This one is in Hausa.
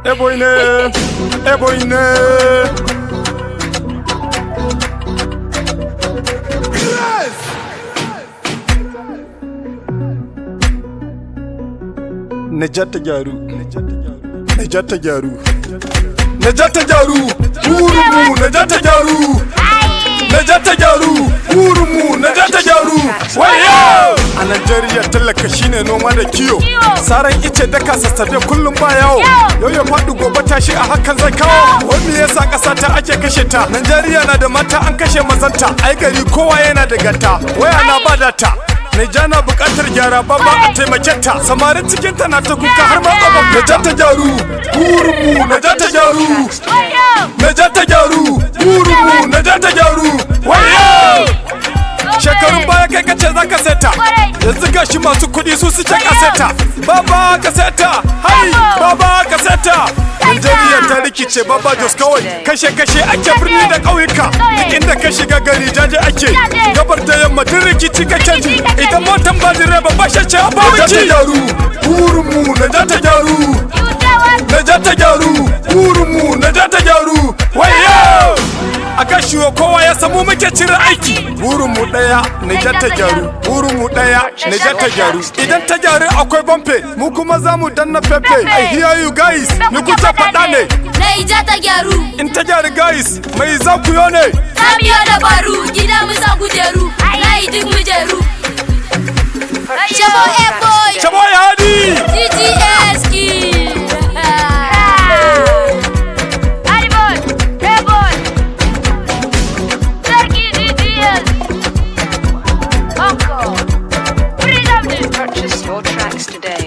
Eboyne, Eboyne. Najat ta gyaru, Najat ta gyaru, Najat ta gyaru, burinmu Najat ta gyaru, Najat ta gyaru, burinmu Najat ta gyaru. Wayo! A Najeriya talaka shine noma da kiyo, saran ice daka sassabe kullum ba yawo. Yau ya faɗi gobe tashi a hakan zai kawo. Wani yasa ƙasa ta ake kashe ta? Najeriya na da mata an kashe mazanta, ai gari kowa yana da gata, waya na ba data. Naija na buƙatar gyara baba a taimake ta, samarin cikin ta na ta kuka har ma tsaba. Naija ta gyaru, burinmu Naija ta gyaru, Naija ta gyaru, burinmu Naija ta gyaru. Wayo! Shekarun baya kai kace za ka seta, yanzu gashi masu kuɗi su suke kaseta. Baba ka seta, hai baba ka seta. Najeriya ta rikice baba Jos kawai, kashe-kashe ake birni da ƙauyuka. Duk inda ka shiga gari jaje ake, gabar da yamma duk rikici kake ji. Idan motan ba direba ba shi ce a bawiki. Naija ta gyaru, burinmu Naija ta gyaru, Naija ta gyaru, burinmu Naija ta gyaru. Wayo! A gashiwa kowa ya samu muke cire aiki. Burinmu ɗaya Naija ta gyaru, burinmu ɗaya Naija ta gyaru. Idan ta gyaru akwai bamfe, mu kuma za mu danna fefe. I hear you guys, ni kuke faɗa ne. Naija ta gyaru. In ta gyaru guys, mai za ku yo ne? Ta biyo dabaru, gida mu sa kujeru, layi duk mu jeru. Shabo A-boy, Shabo ya hadi! GGS ki. Purchase your tracks today.